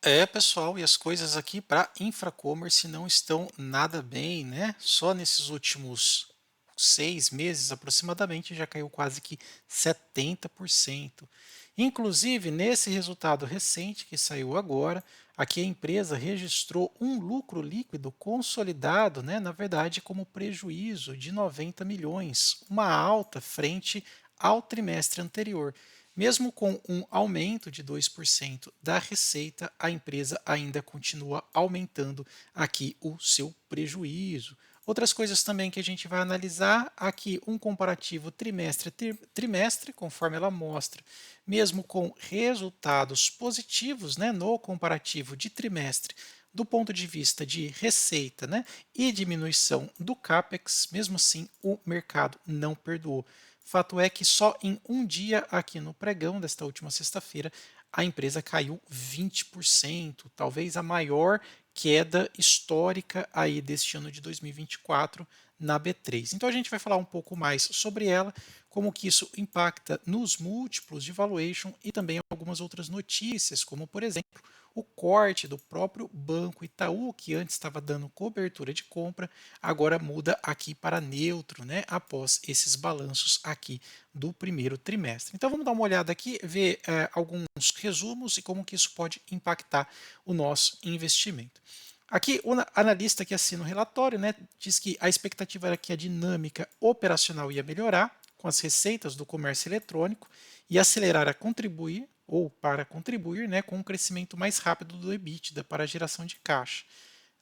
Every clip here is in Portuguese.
É, pessoal, e as coisas aqui para Infracommerce não estão nada bem, né? Só nesses últimos 6 meses aproximadamente já caiu quase que 70%. Inclusive, nesse resultado recente que saiu agora, aqui a empresa registrou um lucro líquido consolidado, né, na verdade, como prejuízo de 90 milhões, uma alta frente ao trimestre anterior. Mesmo com um aumento de 2% da receita, a empresa ainda continua aumentando aqui o seu prejuízo. Outras coisas também que a gente vai analisar aqui, um comparativo trimestre, conforme ela mostra, mesmo com resultados positivos, né, no comparativo de trimestre, do ponto de vista de receita, né, e diminuição do CAPEX, mesmo assim o mercado não perdoou. Fato é que só em um dia aqui no pregão desta última sexta-feira, a empresa caiu 20%, talvez a maior queda histórica aí deste ano de 2024 na B3. Então a gente vai falar um pouco mais sobre ela, como que isso impacta nos múltiplos de valuation e também algumas outras notícias, como por exemplo o corte do próprio Banco Itaú, que antes estava dando cobertura de compra, agora muda aqui para neutro, né, após esses balanços aqui do primeiro trimestre. Então vamos dar uma olhada aqui, ver alguns resumos e como que isso pode impactar o nosso investimento. Aqui, o analista que assina o relatório, né, diz que a expectativa era que a dinâmica operacional ia melhorar com as receitas do comércio eletrônico e acelerar a contribuir ou para contribuir, né, com um crescimento mais rápido do EBITDA para a geração de caixa.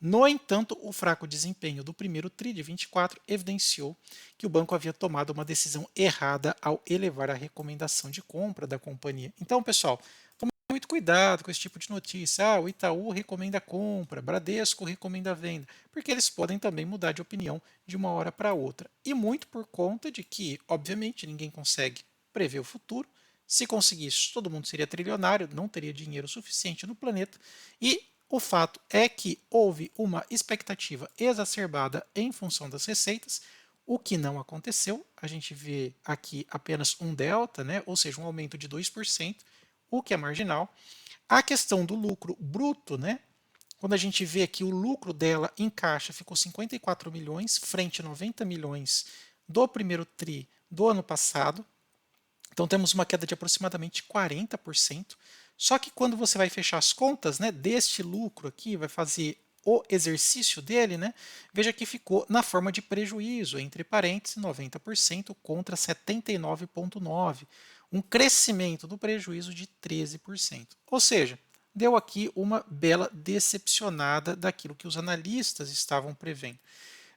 No entanto, o fraco desempenho do primeiro TRI de 24 evidenciou que o banco havia tomado uma decisão errada ao elevar a recomendação de compra da companhia. Então, pessoal, tome muito cuidado com esse tipo de notícia. Ah, o Itaú recomenda compra, Bradesco recomenda venda, porque eles podem também mudar de opinião de uma hora para outra. E muito por conta de que, obviamente, ninguém consegue prever o futuro. Se conseguisse, todo mundo seria trilionário, não teria dinheiro suficiente no planeta. E o fato é que houve uma expectativa exacerbada em função das receitas, o que não aconteceu. A gente vê aqui apenas um delta, né? Ou seja, um aumento de 2%, o que é marginal. A questão do lucro bruto, né? Quando a gente vê que o lucro dela em caixa ficou 54 milhões frente a 90 milhões do primeiro TRI do ano passado, então temos uma queda de aproximadamente 40%. Só que quando você vai fechar as contas, né, deste lucro aqui, vai fazer o exercício dele, né, veja que ficou na forma de prejuízo, entre parênteses, 90% contra 79,9%, um crescimento do prejuízo de 13%. Ou seja, deu aqui uma bela decepcionada daquilo que os analistas estavam prevendo.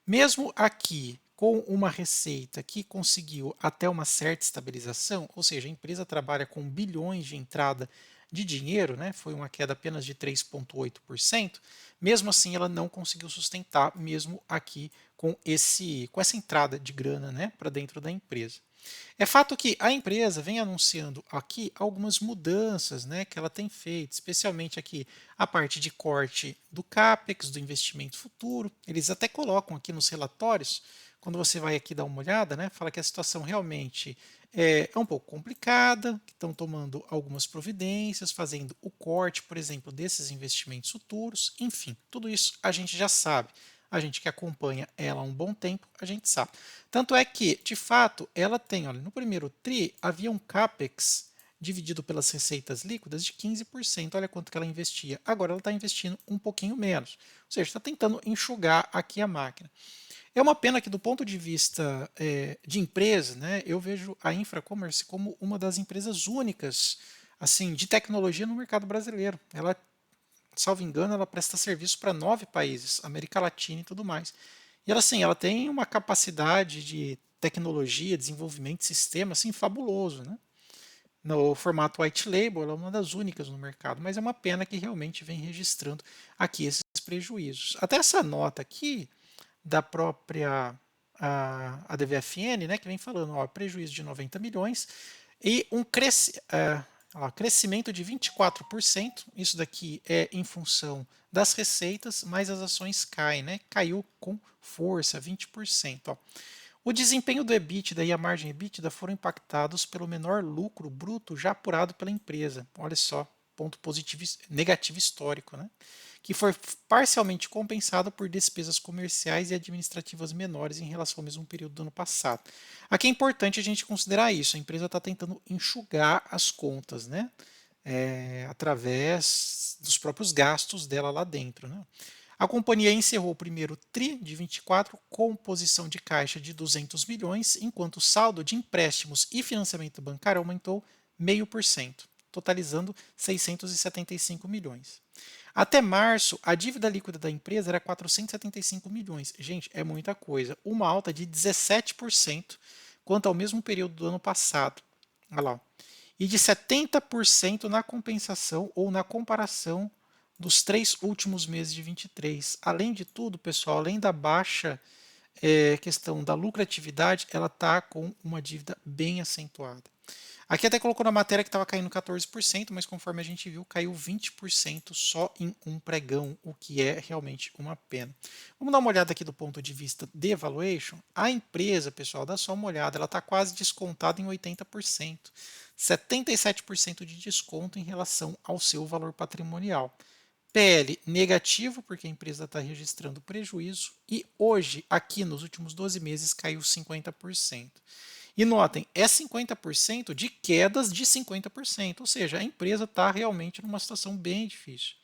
Mesmo aqui com uma receita que conseguiu até uma certa estabilização, ou seja, a empresa trabalha com bilhões de entrada de dinheiro, né, foi uma queda apenas de 3,8%, mesmo assim ela não conseguiu sustentar, mesmo aqui com essa entrada de grana, né, para dentro da empresa. É fato que a empresa vem anunciando aqui algumas mudanças, né, que ela tem feito, especialmente aqui a parte de corte do CAPEX, do investimento futuro. Eles até colocam aqui nos relatórios, quando você vai aqui dar uma olhada, né, fala que a situação realmente é um pouco complicada, que estão tomando algumas providências, fazendo o corte, por exemplo, desses investimentos futuros, enfim, tudo isso a gente já sabe. A gente que acompanha ela há um bom tempo, a gente sabe. Tanto é que, de fato, ela tem, olha, no primeiro TRI havia um CAPEX dividido pelas receitas líquidas de 15%. Olha quanto que ela investia. Agora ela está investindo um pouquinho menos. Ou seja, está tentando enxugar aqui a máquina. É uma pena que, do ponto de vista de empresa, né, eu vejo a Infracommerce como uma das empresas únicas assim de tecnologia no mercado brasileiro. Ela, salvo engano, ela presta serviço para 9 países, América Latina e tudo mais. E ela, assim, ela tem uma capacidade de tecnologia, desenvolvimento de sistema, assim, fabuloso, né? No formato white label, ela é uma das únicas no mercado, mas é uma pena que realmente vem registrando aqui esses prejuízos. Até essa nota aqui da própria a DVFN, né, que vem falando, ó, prejuízo de 90 milhões e um crescimento de 24%. Isso daqui é em função das receitas, mas as ações caem, né? Caiu com força, 20%. Ó. O desempenho do EBITDA e a margem EBITDA foram impactados pelo menor lucro bruto já apurado pela empresa. Olha só. ponto positivo, negativo histórico, né? Que foi parcialmente compensado por despesas comerciais e administrativas menores em relação ao mesmo período do ano passado. Aqui é importante a gente considerar isso, a empresa está tentando enxugar as contas, né? Através dos próprios gastos dela lá dentro, né? A companhia encerrou o primeiro TRI de 24 com posição de caixa de 200 milhões, enquanto o saldo de empréstimos e financiamento bancário aumentou 0,5%, totalizando 675 milhões. Até março, a dívida líquida da empresa era 475 milhões. Gente, é muita coisa. Uma alta de 17% quanto ao mesmo período do ano passado. Olha lá. E de 70% na compensação ou na comparação dos 3 últimos meses de 23. Além de tudo, pessoal, além da baixa questão da lucratividade, ela está com uma dívida bem acentuada. Aqui até colocou na matéria que estava caindo 14%, mas conforme a gente viu, caiu 20% só em um pregão, o que é realmente uma pena. Vamos dar uma olhada aqui do ponto de vista de valuation. A empresa, pessoal, dá só uma olhada, ela está quase descontada em 80%. 77% de desconto em relação ao seu valor patrimonial. PL negativo, porque a empresa está registrando prejuízo, e hoje, aqui nos últimos 12 meses, caiu 50%. E notem, é 50% de quedas de 50%, ou seja, a empresa está realmente numa situação bem difícil.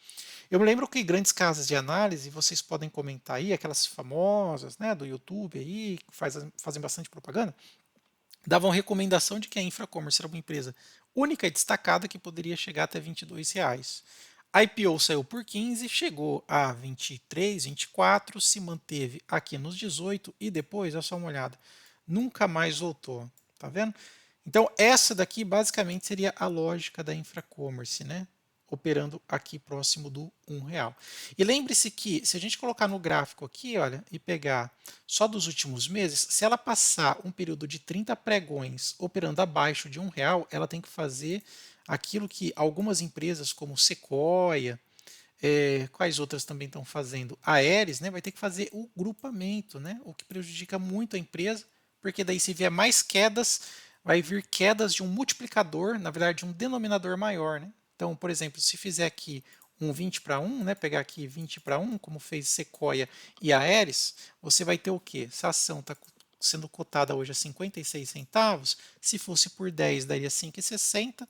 Eu me lembro que grandes casas de análise, vocês podem comentar aí, aquelas famosas, né, do YouTube aí, que fazem bastante propaganda, davam recomendação de que a Infracommerce era uma empresa única e destacada que poderia chegar até R$ 22. A IPO saiu por 15, chegou a 23, 24, se manteve aqui nos 18 e depois, olha só uma olhada, nunca mais voltou. Tá vendo? Então, essa daqui basicamente seria a lógica da Infracommerce, né? Operando aqui próximo do R$ 1. E lembre-se que, se a gente colocar no gráfico aqui, olha, e pegar só dos últimos meses, se ela passar um período de 30 pregões operando abaixo de R$ 1, ela tem que fazer aquilo que algumas empresas, como Sequoia, quais outras também estão fazendo? A Aeres, né, vai ter que fazer o grupamento, né, o que prejudica muito a empresa, porque daí se vier mais quedas, vai vir quedas de um multiplicador, na verdade de um denominador maior. Né? Então, por exemplo, se fizer aqui um 20 para 1, né, pegar aqui 20 para 1, como fez Sequoia e a Aeres, você vai ter o quê? Se a ação está sendo cotada hoje a 56 centavos, se fosse por 10 daria 5,60,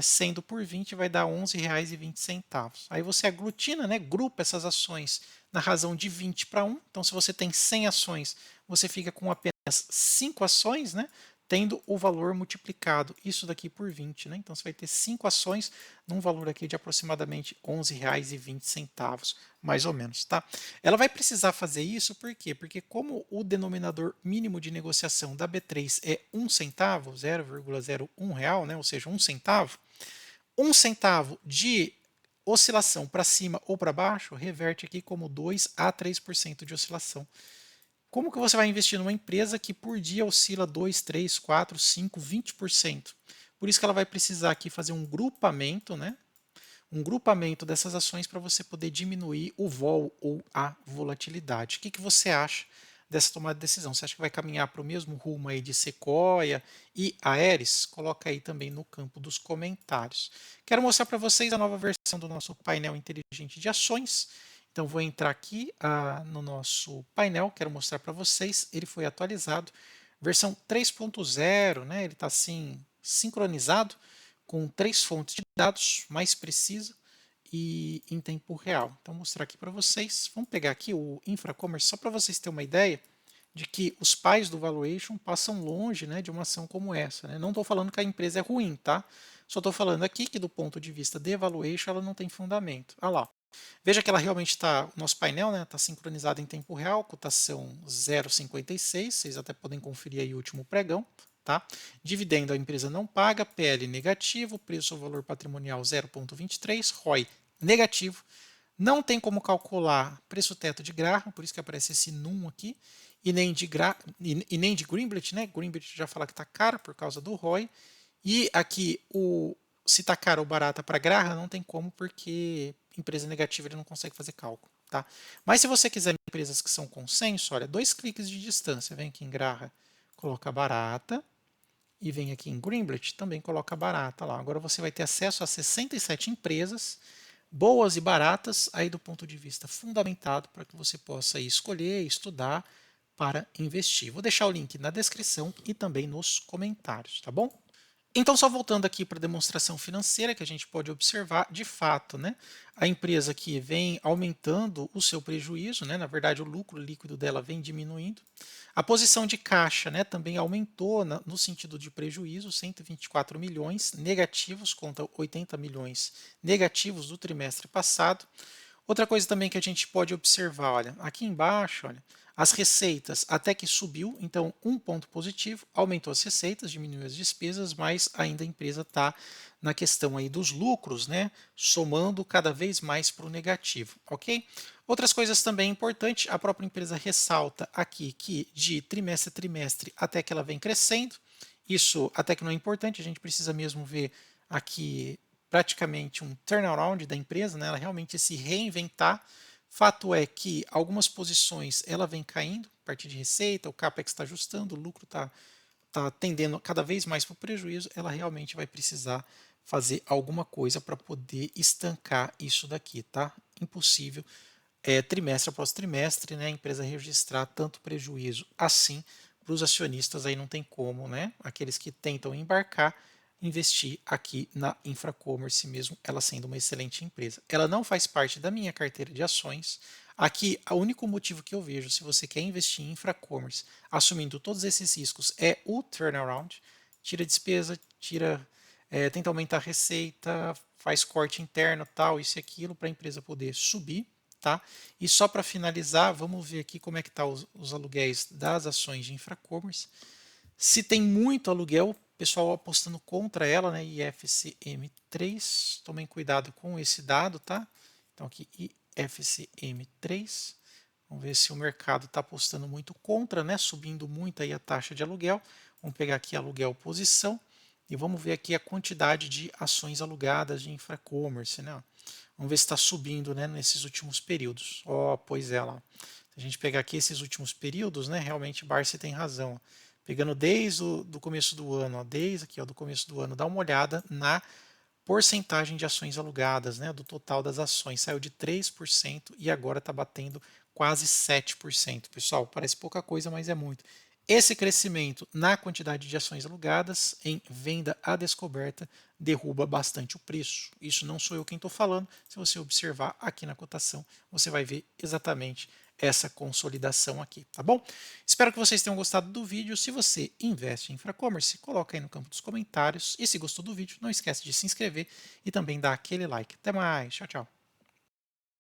sendo por 20 vai dar R$ 11,20. Aí você aglutina, né, grupa essas ações na razão de 20 para 1. Então, se você tem 100 ações, você fica com apenas 5 ações, né, tendo o valor multiplicado, isso daqui por 20. Né? Então, você vai ter 5 ações num valor aqui de aproximadamente R$ 11,20, mais ou menos. Tá? Ela vai precisar fazer isso por quê? Porque como o denominador mínimo de negociação da B3 é 1 centavo, 0,01 real, né? Ou seja, 1 centavo, 1 centavo de oscilação para cima ou para baixo reverte aqui como 2 a 3% de oscilação. Como que você vai investir numa empresa que por dia oscila 2, 3, 4, 5, 20%? Por isso que ela vai precisar aqui fazer um grupamento, né? Um grupamento dessas ações para você poder diminuir o vol ou a volatilidade. O que você acha dessa tomada de decisão? Você acha que vai caminhar para o mesmo rumo aí de Sequoia e Aeres? Coloca aí também no campo dos comentários. Quero mostrar para vocês a nova versão do nosso painel inteligente de ações. Então vou entrar aqui no nosso painel, quero mostrar para vocês, ele foi atualizado, versão 3.0, né? Ele está assim sincronizado com 3 fontes de dados mais precisa e em tempo real. Então vou mostrar aqui para vocês. Vamos pegar aqui o Infracommerce só para vocês terem uma ideia de que os pais do valuation passam longe, né, de uma ação como essa. Né? Não estou falando que a empresa é ruim, tá? Só estou falando aqui que do ponto de vista de valuation ela não tem fundamento. Olha lá. Veja que ela realmente está, o nosso painel está, né, sincronizado em tempo real, cotação 0,56, vocês até podem conferir aí o último pregão. Tá? Dividendo a empresa não paga, PL negativo, preço ao valor patrimonial 0,23, ROI negativo. Não tem como calcular preço teto de Graham, por isso que aparece esse num aqui, e nem de Greenblatt, né? Greenblatt já fala que está cara por causa do ROI. E aqui se está caro ou barata para Graham, não tem como, porque empresa negativa ele não consegue fazer cálculo. Tá? Mas se você quiser empresas que são consenso, olha, 2 cliques de distância, vem aqui em Graham, coloca barata, e vem aqui em Greenblet, também coloca barata lá. Agora você vai ter acesso a 67 empresas, boas e baratas, aí do ponto de vista fundamentado para que você possa escolher, estudar para investir. Vou deixar o link na descrição e também nos comentários, tá bom? Então, só voltando aqui para a demonstração financeira, que a gente pode observar, de fato, né, a empresa aqui vem aumentando o seu prejuízo, né, na verdade, o lucro líquido dela vem diminuindo. A posição de caixa, né, também aumentou no sentido de prejuízo, 124 milhões negativos contra 80 milhões negativos do trimestre passado. Outra coisa também que a gente pode observar, olha, aqui embaixo, olha, as receitas até que subiu, então um ponto positivo, aumentou as receitas, diminuiu as despesas, mas ainda a empresa está na questão aí dos lucros, né, somando cada vez mais para o negativo, ok? Outras coisas também importantes, a própria empresa ressalta aqui que de trimestre a trimestre até que ela vem crescendo, isso até que não é importante, a gente precisa mesmo ver aqui praticamente um turnaround da empresa, né, ela realmente se reinventar. Fato é que algumas posições ela vem caindo, a partir de receita, o CAPEX está ajustando, o lucro está tendendo cada vez mais para o prejuízo, ela realmente vai precisar fazer alguma coisa para poder estancar isso daqui, tá? Impossível, trimestre após trimestre, né, a empresa registrar tanto prejuízo assim para os acionistas, aí não tem como, né? Aqueles que tentam embarcar, investir aqui na Infracommerce mesmo, ela sendo uma excelente empresa. Ela não faz parte da minha carteira de ações. Aqui, o único motivo que eu vejo, se você quer investir em Infracommerce, assumindo todos esses riscos, é o turnaround. Tira despesa, tenta aumentar a receita, faz corte interno, tal, isso e aquilo, para a empresa poder subir. Tá? E só para finalizar, vamos ver aqui como é que tá os aluguéis das ações de Infracommerce. Se tem muito aluguel, pessoal apostando contra ela, né? IFCM3, tomem cuidado com esse dado, tá? Então aqui IFCM3, vamos ver se o mercado está apostando muito contra, né? Subindo muito aí a taxa de aluguel. Vamos pegar aqui aluguel posição e vamos ver aqui a quantidade de ações alugadas de Infracommerce, né? Vamos ver se está subindo, né, nesses últimos períodos. Ó, pois é lá. Se a gente pegar aqui esses últimos períodos, né, realmente Barsi tem razão. Pegando desde o do começo do ano, ó, desde aqui ó, do começo do ano, dá uma olhada na porcentagem de ações alugadas, né, do total das ações. Saiu de 3% e agora está batendo quase 7%. Pessoal, parece pouca coisa, mas é muito. Esse crescimento na quantidade de ações alugadas em venda à descoberta derruba bastante o preço. Isso não sou eu quem estou falando. Se você observar aqui na cotação, você vai ver exatamente essa consolidação aqui, tá bom? Espero que vocês tenham gostado do vídeo. Se você investe em Infracommerce, coloca aí no campo dos comentários. E se gostou do vídeo, não esquece de se inscrever e também dar aquele like. Até mais, tchau, tchau.